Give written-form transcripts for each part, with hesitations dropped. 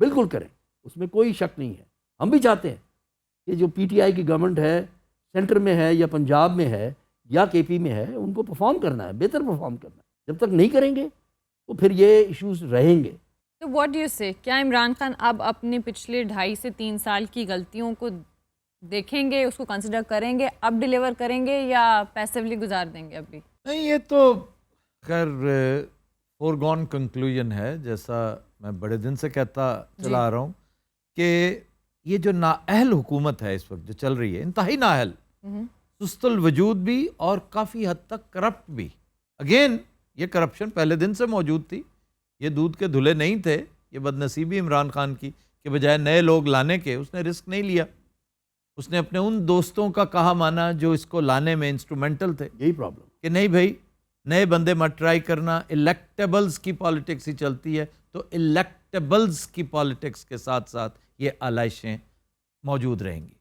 بالکل کریں, اس میں کوئی شک نہیں ہے. ہم بھی چاہتے ہیں کہ جو پی ٹی آئی کی گورنمنٹ ہے, سینٹر میں ہے یا پنجاب میں ہے یا کے پی میں ہے, ان کو پرفارم کرنا ہے, بہتر پرفارم کرنا ہے. جب تک نہیں کریں گے تو پھر یہ ایشوز رہیں گے. تو واٹ ڈو یو سے, کیا عمران خان اب اپنے پچھلے 2.5 سے 3 سال کی غلطیوں کو دیکھیں گے, اس کو کنسیڈر کریں گے, اب ڈیلیور کریں گے یا پیسیولی گزار دیں گے ابھی؟ نہیں, یہ تو خیر فورگون کنکلوژن ہے, جیسا میں بڑے دن سے کہتا چلا آ رہا ہوں کہ یہ جو نااہل حکومت ہے اس وقت جو چل رہی ہے, انتہائی نااہل, سست الوجود بھی اور کافی حد تک کرپٹ بھی. اگین یہ کرپشن پہلے دن سے موجود تھی, یہ دودھ کے دھلے نہیں تھے. یہ بد نصیبی عمران خان کی کہ بجائے نئے لوگ لانے کے اس نے رسک نہیں لیا, اس نے اپنے ان دوستوں کا کہا مانا جو اس کو لانے میں انسٹرومنٹل تھے, یہی پرابلم کہ نہیں بھائی نئے بندے مت ٹرائی کرنا, الیکٹیبلز کی پالیٹکس ہی چلتی ہے, تو الیکٹیبلز کی پالیٹکس کے ساتھ ساتھ یہ آلائشیں موجود رہیں گی.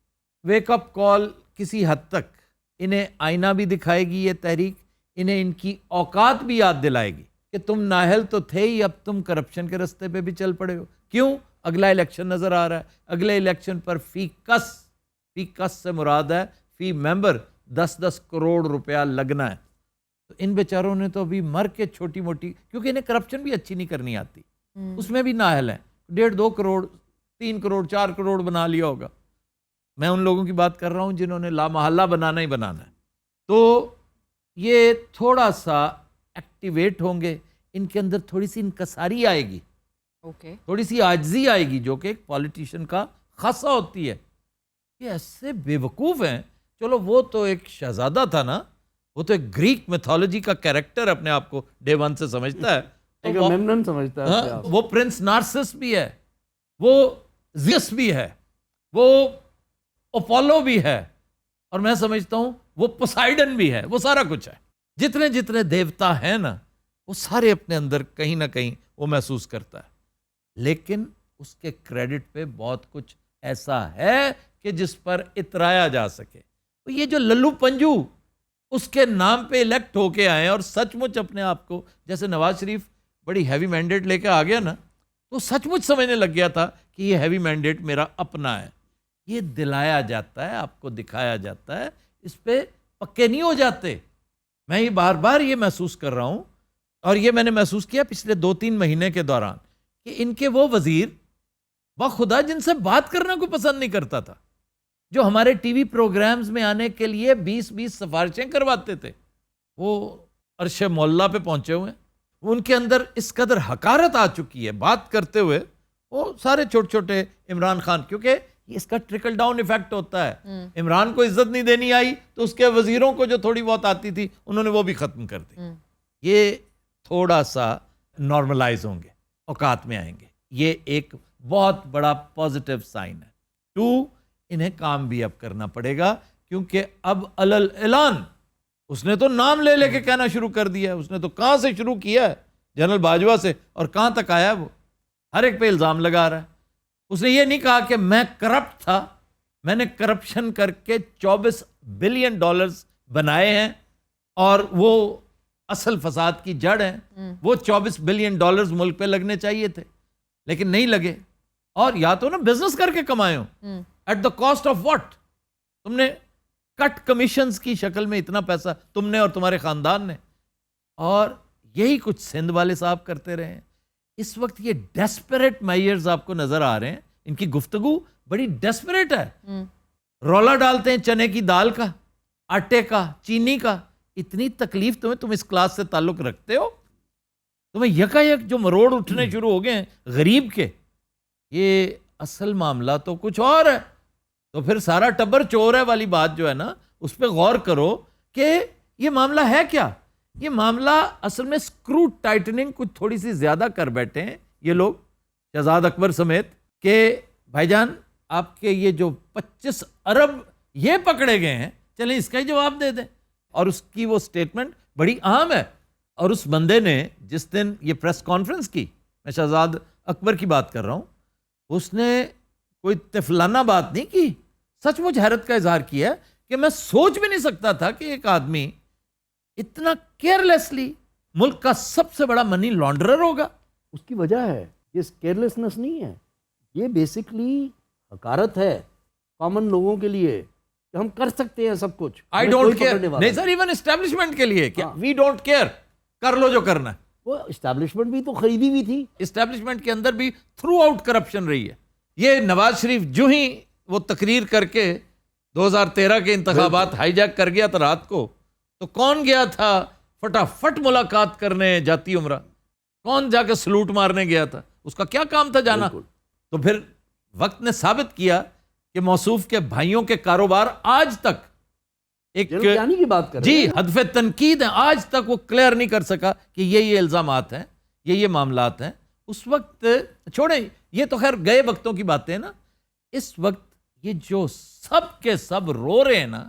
ویک اپ کال کسی حد تک انہیں آئینہ بھی دکھائے گی یہ تحریک, انہیں ان کی اوقات بھی یاد دلائے گی کہ تم نااہل تو تھے ہی, اب تم کرپشن کے رستے پہ بھی چل پڑے ہو. کیوں؟ اگلا الیکشن نظر آ رہا ہے, اگلے الیکشن پر فی کس سے مراد ہے فی ممبر 10-10 کروڑ روپیہ لگنا ہے. تو ان بیچاروں نے تو ابھی مر کے چھوٹی موٹی, کیونکہ انہیں کرپشن بھی اچھی نہیں کرنی آتی, اس میں بھی نااہل ہیں, 1.5-2 کروڑ 3 کروڑ 4 کروڑ بنا لیا ہوگا. میں ان لوگوں کی بات کر رہا ہوں جنہوں نے لا محالہ بنانا ہی بنانا ہے. تو یہ تھوڑا سا ایکٹیویٹ ہوں گے, ان کے اندر تھوڑی سی انکساری آئے گی, تھوڑی سی عاجزی آئے گی, جو کہ ایک پولیٹیشین کا خاصہ ہوتی ہے. یہ ایسے بے وقوف ہیں, چلو وہ تو ایک شہزادہ تھا نا, وہ تو ایک گریک میتھولوجی کا کیریکٹر اپنے آپ کو ڈے 1 سے سمجھتا ہے, سمجھتا ہے اپنے آپ. وہ پرنس نارسس بھی ہے, وہ زیس بھی ہے, وہ اپولو بھی ہے, اور میں سمجھتا ہوں وہ پوسائیڈن بھی ہے, وہ سارا کچھ ہے. جتنے دیوتا ہیں نا وہ سارے اپنے اندر کہیں نہ کہیں وہ محسوس کرتا ہے. لیکن اس کے کریڈٹ پہ بہت کچھ ایسا ہے کہ جس پر اترایا جا سکے. تو یہ جو للو پنجو اس کے نام پہ الیکٹ ہو کے آئے اور سچ مچ اپنے آپ کو, جیسے نواز شریف بڑی ہیوی مینڈیٹ لے کے آ گیا نا, تو سچ مچ سمجھنے لگ گیا تھا کہ یہ ہیوی مینڈیٹ میرا اپنا ہے. یہ دلایا جاتا ہے, آپ کو دکھایا جاتا ہے, اس پہ پکے نہیں ہو جاتے. میں یہ بار بار یہ محسوس کر رہا ہوں, اور یہ میں نے محسوس کیا پچھلے 2-3 مہینے کے دوران, کہ ان کے وہ وزیر بخدا جن سے بات کرنا کو پسند نہیں کرتا تھا, جو ہمارے ٹی وی پروگرامز میں آنے کے لیے 20 سفارشیں کرواتے تھے, وہ عرش مولا پہ پہنچے ہوئے ہیں. ان کے اندر اس قدر حقارت آ چکی ہے بات کرتے ہوئے, وہ سارے چھوٹے چھوٹے عمران خان, کیونکہ اس کا ٹرکل ڈاؤن ایفیکٹ ہوتا ہے. عمران کو عزت نہیں دینی آئی تو اس کے وزیروں کو جو تھوڑی بہت آتی تھی انہوں نے وہ بھی ختم کر دی. یہ تھوڑا سا نارملائز ہوں گے, اوقات میں آئیں گے, یہ ایک بہت بڑا پازیٹیو سائن ہے. 2, انہیں کام بھی اب کرنا پڑے گا, کیونکہ اب اعلان اس نے تو نام لے لے کے کہنا شروع کر دیا ہے. اس نے تو کہاں سے شروع کیا ہے, جنرل باجوہ سے, اور کہاں تک آیا ہے وہ, ہر ایک پہ الزام لگا رہا ہے. اس نے یہ نہیں کہا کہ میں کرپٹ تھا, میں نے کرپشن کر کے $24 بلین بنائے ہیں اور وہ اصل فساد کی جڑ ہیں. وہ $24 بلین ملک پہ لگنے چاہیے تھے لیکن نہیں لگے, اور یا تو نا بزنس کر کے کمائے ہوں, at the cost of what. تم نے کٹ کمیشنز کی شکل میں اتنا پیسہ تم نے اور تمہارے خاندان نے, اور یہی کچھ سندھ والے صاحب کرتے رہے ہیں. اس وقت یہ ڈیسپریٹ میئرز آپ کو نظر آ رہے ہیں, ان کی گفتگو بڑی ڈیسپریٹ ہے. رولا ڈالتے ہیں چنے کی دال کا, آٹے کا, چینی کا. اتنی تکلیف تمہیں, تم اس کلاس سے تعلق رکھتے ہو, تمہیں یکا یک جو مروڑ اٹھنے شروع ہو گئے ہیں غریب کے. یہ اصل معاملہ تو کچھ اور ہے. تو پھر سارا ٹبر چور ہے والی بات جو ہے نا, اس پہ غور کرو کہ یہ معاملہ ہے کیا. یہ معاملہ اصل میں سکرو ٹائٹننگ کچھ تھوڑی سی زیادہ کر بیٹھے ہیں یہ لوگ, شہزاد اکبر سمیت, کہ بھائی جان آپ کے یہ جو 25 ارب یہ پکڑے گئے ہیں, چلیں اس کا ہی جواب دے دیں. اور اس کی وہ سٹیٹمنٹ بڑی اہم ہے. اور اس بندے نے جس دن یہ پریس کانفرنس کی, میں شہزاد اکبر کی بات کر رہا ہوں, اس نے کوئی طفلانہ بات نہیں کی, سچ مچ حیرت کا اظہار کیا کہ میں سوچ بھی نہیں سکتا تھا کہ ایک آدمی اتنا کیئرلیسلی ملک کا سب سے بڑا منی لانڈرر ہوگا. اس کی وجہ ہے, یہ کیئرلیسنس نہیں ہے, یہ بیسکلی حقارت ہے کامن لوگوں کے لیے کہ ہم کر سکتے ہیں سب کچھ. آئی ہمیں ڈونٹ کوئی کیئر پکڑنے والا نہیں نہیں. سر, ایون اسٹیبلشمنٹ کے لیے کیا وی ڈونٹ کیئر, کر لو جو کرنا ہے. وہ اسٹیبلشمنٹ بھی تو خریدی ہوئی تھی. اسٹیبلشمنٹ کے اندر بھی تھرو آؤٹ کرپشن رہی ہے. یہ نواز شریف جو ہی وہ تقریر کر کے 2013 کے انتخابات ہائی جیک کر گیا تھا رات کو, تو کون گیا تھا فٹافٹ ملاقات کرنے جاتی عمرہ؟ کون جا کے سلوٹ مارنے گیا تھا؟ اس کا کیا کام تھا جانا؟ تو پھر وقت نے ثابت کیا کہ موصوف کے بھائیوں کے کاروبار آج تک ایک جنرل کی بات کر رہے جی ہیں. ہدف تنقید ہے, آج تک وہ کلیئر نہیں کر سکا کہ یہ الزامات ہیں, یہ معاملات ہیں. اس وقت چھوڑیں, یہ تو خیر گئے وقتوں کی باتیں ہیں نا. اس وقت یہ جو سب کے سب رو رہے ہیں نا,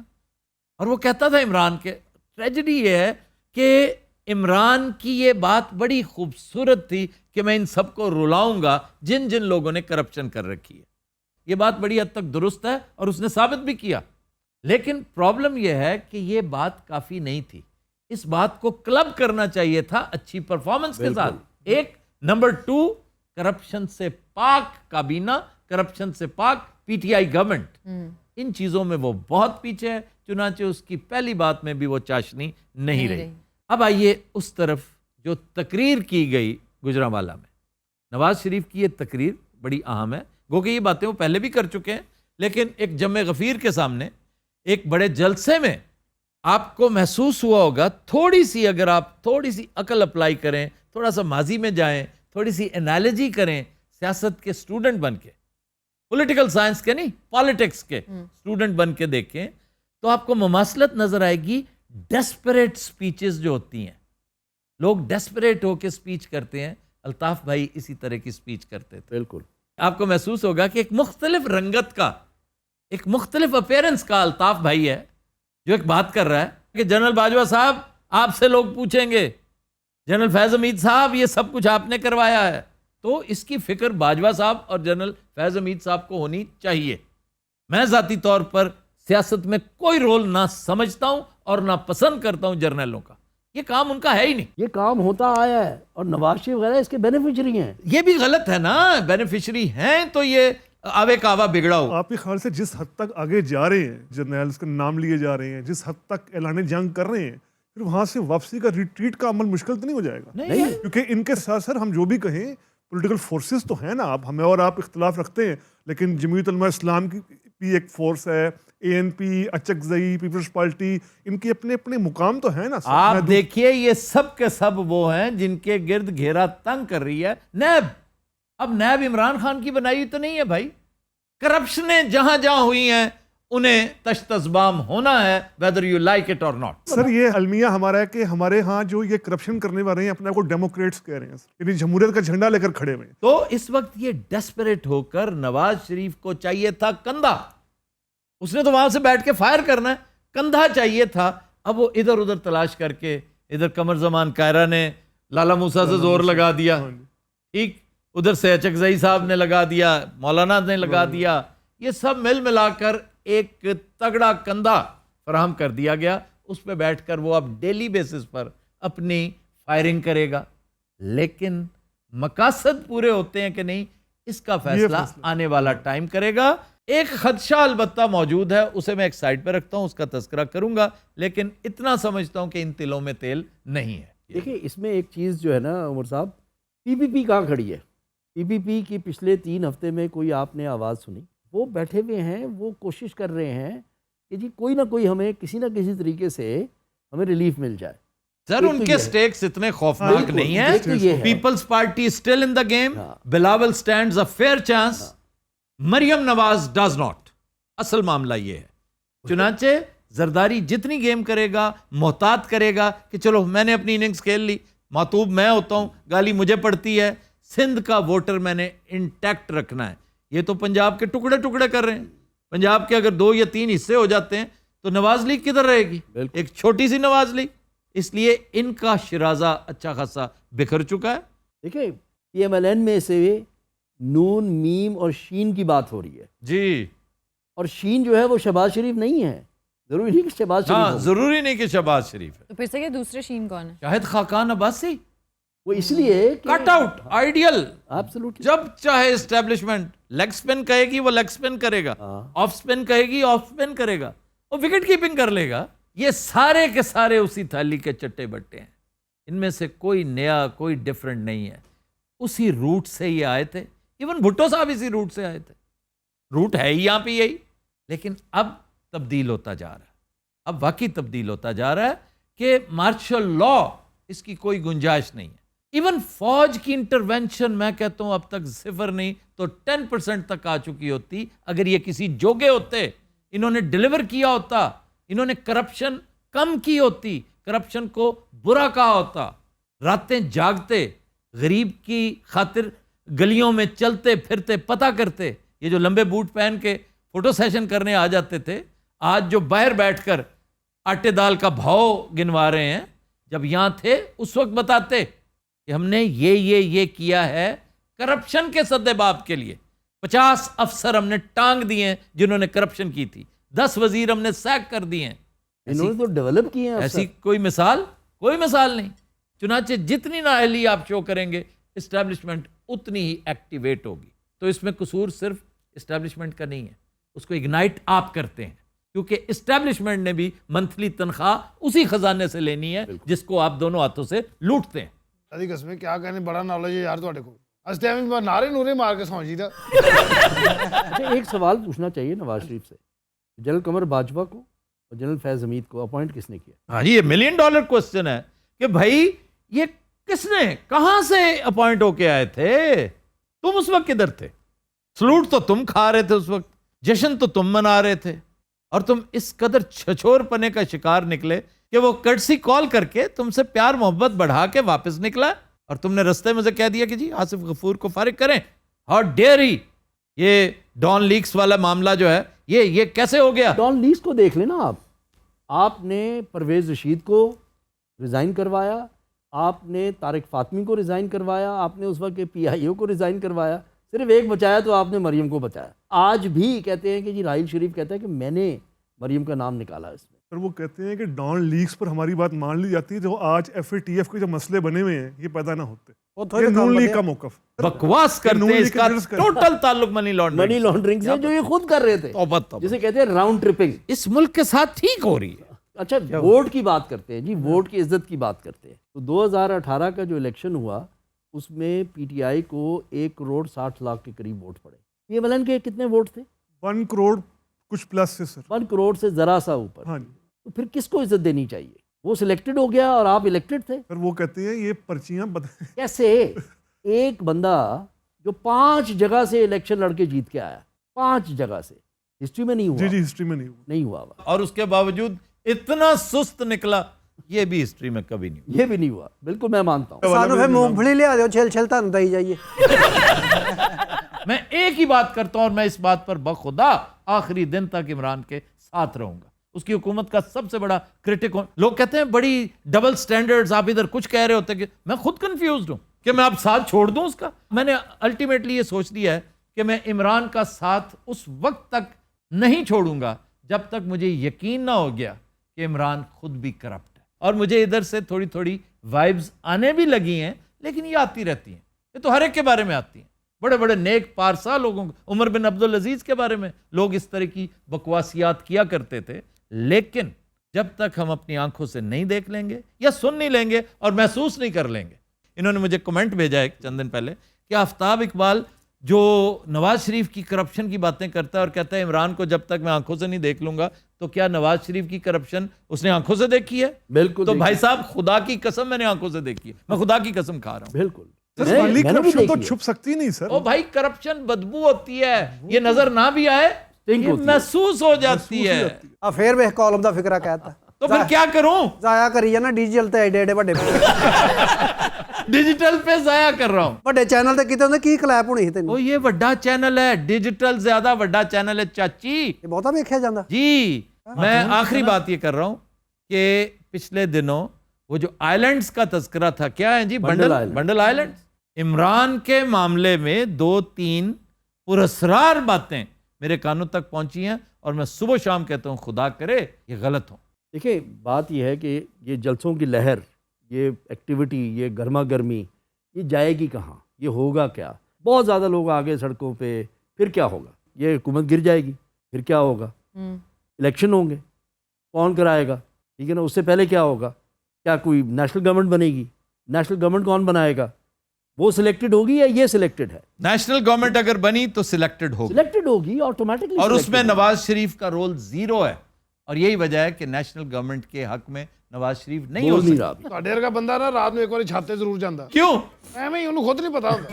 اور وہ کہتا تھا عمران کے, ٹریجڈی یہ ہے کہ عمران کی یہ بات بڑی خوبصورت تھی کہ میں ان سب کو رلاؤں گا جن جن لوگوں نے کرپشن کر رکھی ہے. یہ بات بڑی حد تک درست ہے اور اس نے ثابت بھی کیا. لیکن پرابلم یہ ہے کہ یہ بات کافی نہیں تھی. اس بات کو کلب کرنا چاہیے تھا اچھی پرفارمنس کے ساتھ. ایک نمبر 2, کرپشن سے پاک کابینہ, کرپشن سے پاک پی ٹی آئی گورنمنٹ. ان چیزوں میں وہ بہت پیچھے ہے, چنانچہ اس کی پہلی بات میں بھی وہ چاشنی نہیں رہی. اب آئیے اس طرف جو تقریر کی گئی گجرانوالہ میں. نواز شریف کی یہ تقریر بڑی اہم ہے, گو کہ یہ باتیں وہ پہلے بھی کر چکے ہیں, لیکن ایک جمع غفیر کے سامنے ایک بڑے جلسے میں آپ کو محسوس ہوا ہوگا, تھوڑی سی اگر آپ تھوڑی سی عقل اپلائی کریں, تھوڑا سا ماضی میں جائیں, تھوڑی سی انالوجی کریں, سیاست کے اسٹوڈنٹ بن کے, پولیٹیکل سائنس کے نہیں, پالیٹکس کے اسٹوڈنٹ بن کے دیکھیں, تو آپ کو مماثلت نظر آئے گی. ڈیسپریٹ سپیچز جو ہوتی ہیں, لوگ ڈیسپریٹ ہو کے سپیچ کرتے ہیں, الطاف بھائی اسی طرح کی سپیچ کرتے تھے. بالکل آپ کو محسوس ہوگا کہ ایک مختلف رنگت کا, ایک مختلف اپیرنس کا الطاف بھائی ہے جو ایک بات کر رہا ہے کہ جنرل باجوہ صاحب آپ سے لوگ پوچھیں گے, جنرل فیض حمید صاحب یہ سب کچھ آپ نے کروایا ہے. تو اس کی فکر باجوہ صاحب اور جنرل فیض حمید صاحب کو ہونی چاہیے. میں ذاتی طور پر سیاست میں کوئی رول نہ سمجھتا ہوں اور نہ پسند کرتا ہوں جرنیلوں کا. یہ کام ان کا ہے ہی نہیں. یہ کام ہوتا آیا ہے اور نواز شریف وغیرہ اس کے بینیفیشری ہیں. یہ بھی غلط ہے نا, بینیفیشری ہیں تو یہ آوے کعوہ بگڑا ہو. آپ کے خیال سے جس حد تک آگے جا رہے ہیں, جرنیلز کے نام لیے جا رہے ہیں, جس حد تک اعلان جنگ کر رہے ہیں, پھر وہاں سے واپسی کا ریٹریٹ کا عمل مشکل تو نہیں ہو جائے گا؟ نہیں, کیونکہ ان کے ساتھ سر ہم جو بھی کہیں, پولیٹیکل فورسز تو ہیں نا, آپ ہمیں اور آپ اختلاف رکھتے ہیں, لیکن جمعیت علماء اسلام کی بھی ایک فورس ہے, A N P, Achakzai, Peoples Party, ان کے اپنے اپنے مقام تو ہیں نا. آپ دیکھیے یہ سب کے سب وہ ہیں جن کے گرد گھیرا تنگ کر رہی ہے نیب. اب نیب عمران خان کی بنائی ہوئی تو نہیں ہے بھائی. کرپشنیں جہاں جہاں ہوئی ہیں انہیں تشت ازبام ہونا ہے, whether you like it or not. سر یہ المیہ ہمارا ہے کہ ہمارے ہاں جو یہ کرپشن کرنے والے ہیں اپنے آپ کو ڈیموکریٹس کہہ رہے ہیں, یعنی جمہوریت کا جھنڈا لے کر کھڑے ہوئے ہیں. تو اس وقت یہ ڈیسپریٹ ہو کر نواز شریف کو چاہیے تھا کندھا. اس نے تو وہاں سے بیٹھ کے فائر کرنا ہے, کندھا چاہیے تھا. اب وہ ادھر ادھر تلاش کر کے, ادھر قمر زمان کائرہ نے لالا موسیٰ سے زور لگا دیا, ٹھیک, ادھر سے اچکزئی صاحب نے لگا دیا, مولانا نے لگا دیا, یہ سب مل ملا کر ایک تگڑا کندھا فراہم کر دیا گیا. اس پہ بیٹھ کر وہ اب ڈیلی بیسس پر اپنی فائرنگ کرے گا. لیکن مقاصد پورے ہوتے ہیں کہ نہیں, اس کا فیصلہ آنے والا ٹائم کرے گا. ایک خدشہ البتہ موجود ہے, اسے میں ایک سائڈ پہ رکھتا ہوں, اس کا تذکرہ کروں گا, لیکن اتنا سمجھتا ہوں کہ ان تلوں میں تیل نہیں ہے. دیکھیں اس میں ایک چیز جو ہے نا عمر صاحب, پی پی پی کہاں کھڑی ہے؟ پی پی پی کی پچھلے 3 ہفتے میں کوئی آپ نے آواز سنی؟ وہ بیٹھے ہوئے ہیں, وہ کوشش کر رہے ہیں کہ جی کوئی نہ کوئی ہمیں کسی نہ کسی طریقے سے ہمیں ریلیف مل جائے. سر ان کے سٹیکس اتنے خوفناک نہیں ہیں. Peoples Party still in the game, Bilawal stands a fair chance, Maryam Nawaz does not. اصل معاملہ یہ ہے. چنانچہ زرداری جتنی گیم کرے گا, محتاط کرے گا کہ چلو میں نے اپنی اننگز کھیل لی, معطوب میں ہوتا ہوں, گالی مجھے پڑتی ہے, سندھ کا ووٹر میں نے انٹیکٹ رکھنا ہے. یہ تو پنجاب کے ٹکڑے ٹکڑے کر رہے ہیں. پنجاب کے اگر 2 یا 3 حصے ہو جاتے ہیں تو نواز لیگ کدھر رہے گی؟ ایک چھوٹی سی نواز لیگ. اس لیے ان کا شرازہ اچھا خاصا بکھر چکا ہے. دیکھیں پی ایم ایل این میں سے نون, میم اور شین کی بات ہو رہی ہے جی, اور شین جو ہے وہ شہباز شریف نہیں ہے. ضروری نہیں کہ شہباز شریف ہاں, ہو. ضروری نہیں کہ شہباز شریف ہے. تو پھر سے یہ دوسرے شین کون ہے؟ شاہد خاقان عباسی. وہ اس لیے کٹ آؤٹ آئیڈیل. ایبسولوٹلی. جب چاہے اسٹیبلشمنٹ لیگ سپن کہے گی وہ لیگ سپن کرے گا, آف سپن کہے گی آف سپن کرے گا, وہ وکٹ کیپنگ کر لے گا. یہ سارے کے سارے اسی تھالی کے چٹے بٹے ہیں, ان میں سے کوئی نیا کوئی ڈفرنٹ نہیں ہے. اسی روٹ سے یہ آئے تھے, ایون بھٹو صاحب اسی روٹ سے آئے تھے. روٹ ہے ہی یہاں پہ یہی, لیکن اب تبدیل ہوتا جا رہا ہے. اب واقعی تبدیل ہوتا جا رہا ہے کہ مارشل لا اس کی کوئی گنجائش نہیں ہے. ایون فوج کی انٹرونشن میں کہتا ہوں اب تک 0 نہیں تو 10% تک آ چکی ہوتی. اگر یہ کسی جوگے ہوتے, انہوں نے ڈیلیور کیا ہوتا, انہوں نے کرپشن کم کی ہوتی, کرپشن کو برا کہا ہوتا, راتیں جاگتے, غریب کی خاطر گلیوں میں چلتے پھرتے پتہ کرتے. یہ جو لمبے بوٹ پہن کے فوٹو سیشن کرنے آ جاتے تھے, آج جو باہر بیٹھ کر آٹے دال کا بھاؤ گنوا رہے ہیں, جب یہاں تھے اس وقت بتاتے کہ ہم نے یہ کیا ہے کرپشن کے سدے باب کے لیے. 50 افسر ہم نے ٹانگ دیے ہیں جنہوں نے کرپشن کی تھی, 10 وزیر ہم نے سیک کر دیے ہیں. انہوں نے تو ڈیولپ کیے ہیں. ایسی کوئی مثال نہیں. چنانچہ جتنی نااہلی آپ شو کریں گے اسٹیبلشمنٹ اتنی ہی ایکٹیویٹ ہوگی. تو اس میں قصور صرف اسٹیبلشمنٹ کا نہیں ہے, اس کو اگنائٹ آپ کرتے ہیں, کیونکہ اسٹیبلشمنٹ نے بھی منتھلی تنخواہ اسی خزانے سے لینی ہے جس کو آپ دونوں ہاتھوں سے لوٹتے ہیں. ادھی قسمیں کیا کہنے, بڑا نالج ہے یار تھوڑے کو. اس ٹائم میں نعرے نورے مار کے سمجھ جیتا. اچھا ایک سوال پوچھنا چاہیے نواز شریف سے, جنرل قمر باجوہ کو اور جنرل فیض حمید کو اپوائنٹ کس نے کیا؟ ہاں جی, یہ $1 ملین کوسچن ہے کہ بھائی یہ کس نے کہاں سے اپوائنٹ ہو کے آئے تھے؟ تم اس وقت کدھر تھے؟ سلوٹ تو تم کھا رہے تھے اس وقت, جشن تو تم منا رہے تھے, اور تم اس قدر چھچور پنے کا شکار نکلے کہ وہ کرٹسی کال کر کے تم سے پیار محبت بڑھا کے واپس نکلا, اور تم نے رستے میں سے کہہ دیا کہ جی آصف غفور کو فارغ کریں. ہاؤ ڈیئر ہی. یہ ڈان لیکس والا معاملہ جو ہے یہ کیسے ہو گیا؟ ڈان لیکس کو دیکھ لیں نا آپ نے پرویز رشید کو ریزائن کروایا, آپ نے طارق فاطمی کو ریزائن کروایا, آپ نے اس وقت کے PIO کو ریزائن کروایا, صرف ایک بچایا تو آپ نے مریم کو بچایا. آج بھی کہتے ہیں کہ جی راحیل شریف کہتا ہے کہ میں نے مریم کا نام نکالا اس میں. سر وہ کہتے ہیں کہ ڈان لیکس پر ہماری بات مان لی جاتی ہے, جو آج FATF کے جو مسئلے بنے ہوئے ہیں یہ پیدا نہ ہوتے. یہ نون لیگ کا موقف بکواس کرتے ہیں, اس کا ٹوٹل تعلق منی لانڈرنگ سے, جو یہ خود کر رہے تھے, جسے کہتے ہیں راؤنڈ ٹرپنگ. اس ملک کے ساتھ ٹھیک ہو رہی ہے. اچھا ووٹ کی بات کرتے ہیں جی, ووٹ کی عزت کی بات کرتے ہیں. تو 2018 کا جو الیکشن ہوا اس میں PTI کو 1,60,00,000 کے قریب ووٹ پڑے. یہ ملن کے کتنے ووٹ تھے؟ 1 کروڑ کچھ پلس سے سر. 1 کروڑ سے ذرا سا اوپر. ہاں جی. تو پھر کس کو عزت دینی چاہیے؟ وہ سلیکٹڈ ہو گیا اور آپ الیکٹڈ تھے. سر وہ کہتے ہیں یہ پرچیاں کیسے ایک بندہ جو 5 جگہ سے الیکشن لڑ کے جیت کے آیا, 5 جگہ سے, ہسٹری میں نہیں ہوا. جی ہسٹری میں نہیں ہوا, اور اس کے باوجود اتنا سست نکلا, یہ بھی ہسٹری میں کبھی نہیں ہوا. یہ بھی نہیں ہوا, بالکل میں مانتا ہوں. سانو پھر مونگ پھلی لیا دو, چھل چھل تانوں دائی جائیے. میں ایک ہی بات کرتا ہوں, اور میں اس بات پر بخدا آخری دن تک عمران کے ساتھ رہوں گا. اس کی حکومت کا سب سے بڑا کرٹک, لوگ کہتے ہیں بڑی ڈبل سٹینڈرڈز, آپ ادھر کچھ کہہ رہے ہوتے کہ میں خود کنفیوزڈ ہوں کہ میں اب ساتھ چھوڑ دوں اس کا. میں نے الٹیمیٹلی یہ سوچ لیا ہے کہ میں عمران کا ساتھ اس وقت تک نہیں چھوڑوں گا جب تک مجھے یقین نہ ہو گیا کہ عمران خود بھی کرپٹ ہے. اور مجھے ادھر سے تھوڑی تھوڑی وائبز آنے بھی لگی ہیں, لیکن یہ آتی رہتی ہیں, یہ تو ہر ایک کے بارے میں آتی ہیں. بڑے بڑے نیک پارسا لوگوں, عمر بن عبدالعزیز کے بارے میں لوگ اس طرح کی بکواسیات کیا کرتے تھے. لیکن جب تک ہم اپنی آنکھوں سے نہیں دیکھ لیں گے یا سن نہیں لیں گے اور محسوس نہیں کر لیں گے. انہوں نے مجھے کمنٹ بھیجا ایک چند دن پہلے کہ آفتاب اقبال جو نواز شریف کی کرپشن کی باتیں کرتا ہے اور کہتا ہے عمران کو جب تک میں آنکھوں سے نہیں دیکھ لوں گا, تو کیا نواز شریف کی کرپشن اس نے آنکھوں سے دیکھی ہے؟ بالکل. تو بھائی صاحب خدا کی قسم میں نے آنکھوں سے دیکھی ہے, میں خدا کی قسم کھا رہا ہوں. بالکل. کرپشن تو چھپ سکتی نہیں سر. او بھائی کرپشن بدبو ہوتی ہے, یہ نظر نہ بھی آئے یہ محسوس ہو جاتی ہے. پھر وہ کالم دا فکرہ کہتا تو پھر کیا کروں؟ ضائع کری جانا ڈیجیٹل تے ایڈے ایڈے بڑے ڈیجیٹل پہ ضائع کر رہا ہوں. بڑے چینل تے کیتے ہوندے کی کلیپ ہونی تینوں. او یہ بڑا چینل ہے, ڈیجیٹل زیادہ بڑا چینل ہے چاچی. یہ بہتا ویکھیا جاندا. جی میں آخری بات یہ کر رہا ہوں کہ پچھلے دنوں وہ جو آئلینڈز کا تذکرہ تھا, کیا ہے جی, بنڈل آئلینڈز, عمران کے معاملے میں 2-3 پراسرار باتیں میرے کانوں تک پہنچی ہیں, اور میں صبح شام کہتا ہوں خدا کرے یہ غلط ہوں. دیکھیں بات یہ ہے کہ یہ جلسوں کی لہر, یہ ایکٹیویٹی, یہ گرما گرمی, یہ جائے گی کہاں, یہ ہوگا کیا, بہت زیادہ لوگ آگے سڑکوں پہ, پھر کیا ہوگا, یہ حکومت گر جائے گی, پھر کیا ہوگا, الیکشن ہوں گے, کون کرائے گا, ٹھیک ہے نا, اس سے پہلے کیا ہوگا, کیا کوئی نیشنل گورنمنٹ بنے گی, نیشنل گورنمنٹ کون بنائے گا, وہ سلیکٹڈ ہوگی یا یہ سلیکٹڈ ہے, نیشنل گورنمنٹ اگر بنی تو سلیکٹڈ ہوگی, سلیکٹڈ ہوگی آٹومیٹکلی, اور اس میں نواز شریف کا رول زیرو ہے, اور یہی وجہ ہے کہ نیشنل گورنمنٹ کے حق میں نواز شریف نہیں ہو بول نہیں سکتا. رہا. ਤੁਹਾਡੇ ਵਰਗਾ ਬੰਦਾ ਨਾ ਰਾਤ ਨੂੰ ਇੱਕ ਵਾਰੀ ਛੱਤ ਤੇ ਜ਼ਰੂਰ ਜਾਂਦਾ, کیوں؟ ਐਵੇਂ ਹੀ ਉਹਨੂੰ ਖੁਦ ਨਹੀਂ ਪਤਾ ਹੁੰਦਾ.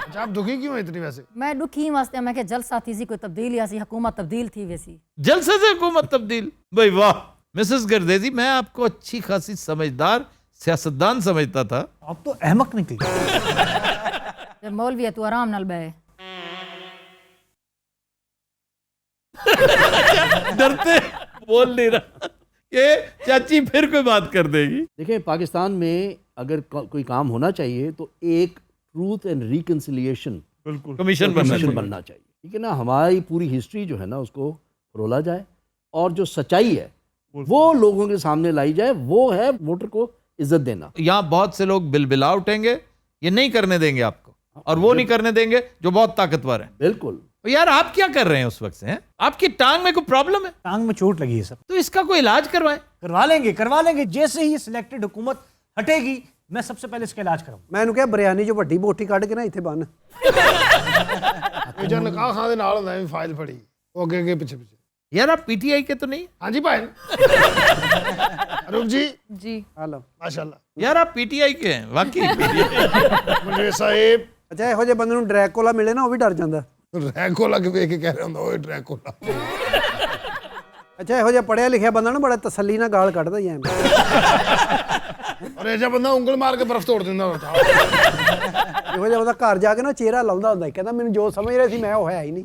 ਅੱਛਾ ਆਪ ਦੁਖੀ ਕਿਉਂ ਇਤਨੀ ਵੈਸੇ? میں دکھی واسطے میں کہ جلسہ تھی سی کوئی تبدیلی ایسی حکومت تبدیل تھی ویسی. جلسے سے حکومت تبدیل, بھائی واہ. مسز گردیزی, میں آپ کو اچھی خاصی سمجھدار سیاستدان سمجھتا تھا. آپ تو احمق نکلی. پھر مولوی ہے تو آرام نال بے. ڈرتے بول نہیں رہا کہ چاچی پھر کوئی بات کر دے گی. دیکھیں پاکستان میں اگر کوئی کام ہونا چاہیے تو ایک ٹروتھ اینڈ ریکنسیلیشن بالکل کمیشن بننا چاہیے, ٹھیک ہے نا. ہماری پوری ہسٹری جو ہے نا اس کو رولا جائے, اور جو سچائی ہے وہ لوگوں کے سامنے لائی جائے, وہ ہے ووٹر کو عزت دینا. یہاں بہت سے لوگ بل بلا اٹھیں گے, یہ نہیں کرنے دیں گے آپ کو, اور وہ نہیں کرنے دیں گے جو بہت طاقتور ہیں. بالکل. یار آپ کیا کر رہے ہیں اس وقت سے, ہیں آپ کی ٹانگ میں کوئی پرابلم ہے, ٹانگ میں چوٹ لگی ہے سر, تو اس کا کوئی علاج کروائیں. کروا لیں گے. جیسے ہی سلیکٹڈ حکومت ہٹے گی میں سب سے پہلے اس کا علاج کراؤں. ਮੈਂ ਇਹਨੂੰ ਕਿਹਾ ਬਰਿਆਨੀ ਜੋ ਵੱਡੀ ਬੋਟੀ ਕੱਢ ਕੇ ਨਾ ਇੱਥੇ ਬੰਨ. ਇਹ ਜਨ ਨਿਕਾਹ ਖਾਂ ਦੇ ਨਾਲ ਹੁੰਦਾ ਐਵੇਂ ਫਾਈਲ ਫੜੀ, ਉਹ ਅੱਗੇ ਅੱਗੇ ਪਿੱਛੇ ਪਿੱਛੇ. یار آپ پی ٹی آئی کے تو نہیں, ਹਾਂਜੀ ਭਾਈ ਅਰੂਪ ਜੀ, جی ਆ ਲਓ. ਮਾਸ਼ਾਅੱਲਾ. یار آپ پی ٹی آئی کے ہیں واقعی. ਮਨਜੀਤ ਸਾਹਿਬ ਅੱਛਾ ਇਹੋ ਜਿਹੇ ਬੰਦੇ ਨੂੰ ਡਰੈਕੋਲਾ ਮਿਲੇ ਨਾ ਉਹ ਵੀ ਡਰ ਜਾਂਦਾ. ਡਰੈਕੋਲਾ ਕੇ ਵੇਖ ਕੇ ਕਹਿ ਰਿਹਾ ਹੁੰਦਾ ਓਏ ਡਰੈਕੋਲਾ. ਅੱਛਾ ਇਹੋ ਜਿਹਾ ਪੜਿਆ ਲਿਖਿਆ ਬੰਦਾ ਨਾ ਬੜਾ ਤਸੱਲੀ ਨਾਲ ਗਾਲ ਕੱਢਦਾ ਹੀ ਐਵੇਂ. ਔਰ ਇਹ ਜਿਹਾ ਬੰਦਾ ਉਂਗਲ ਮਾਰ ਕੇ ਬਰਫ਼ ਤੋੜ ਦਿੰਦਾ ਹੁੰਦਾ. ਇਹੋ ਜਿਹਾ ਉਹਦਾ ਘਰ ਜਾ ਕੇ ਨਾ ਚਿਹਰਾ ਲਾਉਂਦਾ ਹੁੰਦਾ, ਕਹਿੰਦਾ ਮੈਨੂੰ ਜੋ ਸਮਝ ਰਹੇ ਸੀ ਮੈਂ ਉਹ ਹੈ ਹੀ ਨਹੀਂ.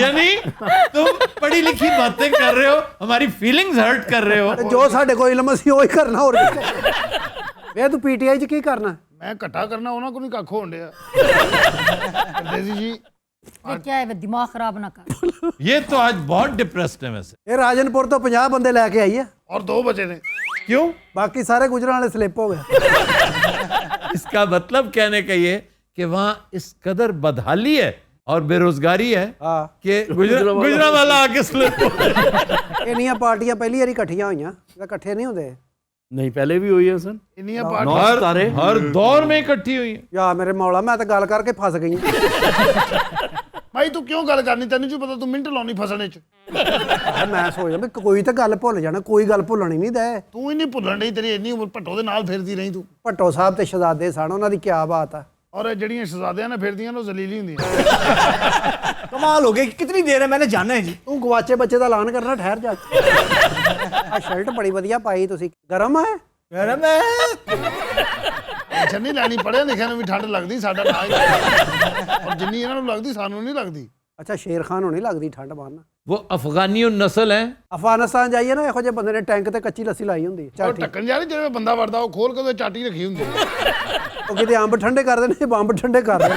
یعنی تم پڑھی لکھی باتیں کر رہے ہو, ہماری فیلنگز ہرٹ کر رہے ہو. ਤੇ ਜੋ ਸਾਡੇ ਕੋਲ ਇਲਮ ਸੀ ਉਹ ਹੀ ਕਰਨਾ, ਹੋਰ ਕੀ. ਵੇ ਤੂੰ ਪੀਟੀਆਈ 'ਚ ਕੀ ਕਰਨਾ? ਮੈਂ ਘੱਟਾ ਕਰਨਾ, ਉਹਨਾਂ ਕੋਲ ਨਹੀਂ ਕੱਖ ਹੋਣ ਡਿਆ. ਦੇਸੀ ਜੀ یہ کیا ہے دماغ خراب نہ کر. یہ تو آج بہت ڈپریسڈ ہے ویسے. ਇਹ ਰਾਜਨਪੁਰ ਤੋਂ 50 ਬੰਦੇ ਲੈ ਕੇ ਆਈ ਆ, ਔਰ 2 ਬਚੇ ਨੇ. کیوں؟ ਬਾਕੀ ਸਾਰੇ ਗੁਜਰਾਂ ਵਾਲੇ سلپ ہو گئے. اس کا مطلب کہنے کا یہ کہ وہاں اس قدر بدحالی ہے اور بے روزگاری ہے ਹਾਂ کہ گجرا والا آ کے سلپ. ਇੰਨੀਆਂ ਪਾਰਟੀਆਂ ਪਹਿਲੀ ਵਾਰੀ ਇਕੱਠੀਆਂ ਹੋਈਆਂ, ਇਹ ਇਕੱਠੇ ਨਹੀਂ ਹੁੰਦੇ. نہیں پہلے بھی ہوئی ہے سن. ਇੰਨੀਆਂ ਪਾਰਟੀਆਂ ہر دور میں اکٹھی ہوئی ہیں. ਯਾ ਮੇਰੇ ਮੌਲਾ ਮੈਂ ਤਾਂ ਗੱਲ ਕਰਕੇ ਫਸ ਗਈ ਹਾਂ. ਭਾਈ ਤੂੰ ਕਿਉਂ ਗੱਲ ਕਰਨੀ, ਤੈਨੂੰ ਕੀ ਪਤਾ ਤੂੰ ਮਿੰਟ ਲਾਉਣੀ ਫਸਣੇ 'ਚ. ਮੈਂ ਸੋਚਦਾ ਵੀ ਕੋਈ ਤਾਂ ਗੱਲ ਭੁੱਲ ਜਾਣਾ, ਕੋਈ ਗੱਲ ਭੁੱਲਣੀ ਨਹੀਂ ਦੇ. ਤੂੰ ਹੀ ਨਹੀਂ ਭੁੱਲਣ ਡਈ, ਤੇਰੀ ਇੰਨੀ ਉਮਰ ਭੱਟੋ ਦੇ ਨਾਲ ਫਿਰਦੀ ਰਹੀ ਤੂੰ. ਭੱਟੋ ਸਾਹਿਬ ਤੇ ਸ਼ਹਜ਼ਾਦੇ ਸਨ, ਉਹਨਾਂ ਦੀ ਕੀ ਬਾਤ ਆ. ਔਰ ਇਹ ਜਿਹੜੀਆਂ ਸ਼ਹਜ਼ਾਦਿਆਂ ਨਾਲ ਫਿਰਦੀਆਂ ਨੇ ਉਹ ਜ਼ਲੀਲੀ ਹੁੰਦੀਆਂ. کمال ہو گئی. کتنی دیر ہے, میں نے جانا ہے جی. ਤੂੰ ਗਵਾਚੇ ਬੱਚੇ ਦਾ ਐਲਾਨ ਕਰਨਾ, ਠਹਿਰ ਜਾ. ਆ ਸ਼ਰਟ ਬੜੀ ਵਧੀਆ ਪਾਈ ਤੁਸੀਂ, ਗਰਮ ਹੈ? ਟੈਨਸ਼ਨ ਨਹੀਂ ਲੈਣੀ, ਪੜ੍ਹਿਆ ਲਿਖਿਆ ਨੂੰ ਵੀ ਠੰਡ ਲੱਗਦੀ, ਸਾਡਾ ਨਾ ਹੀ ਔਰ ਜਿੰਨੀ ਇਹਨਾਂ ਨੂੰ ਲੱਗਦੀ ਸਾਨੂੰ ਨਹੀਂ ਲੱਗਦੀ. ਅੱਛਾ ਸ਼ੇਰ ਖਾਨ ਹੋਣੀ ਲੱਗਦੀ ਠੰਡ ਬੰਨ. وہ افغانی النسل ہیں. ਅਫਗਾਨਿਸਤਾਨ ਜਾਈਏ ਨਾ, ਇਹੋ ਜਿਹੇ ਬੰਦੇ ਨੇ ਟੈਂਕ ਤੇ ਕੱਚੀ ਲੱਸੀ ਲਾਈ ਹੁੰਦੀ. ਔਰ ਚੱਲ ਠੀਕ. ਢੱਕਣ ਜਾਣੀ, ਜਿਵੇਂ ਬੰਦਾ ਵੜਦਾ ਉਹ ਖੋਲ ਕੇ ਉਹਦੇ ਚਾਟੀ ਰੱਖੀ ਹੁੰਦੀ. ਉਹ ਕਿਤੇ ਅੰਬ ਠੰਡੇ ਕਰਦੇ ਨੇ, ਬੰਬ ਠੰਡੇ ਕਰਦੇ ਨੇ.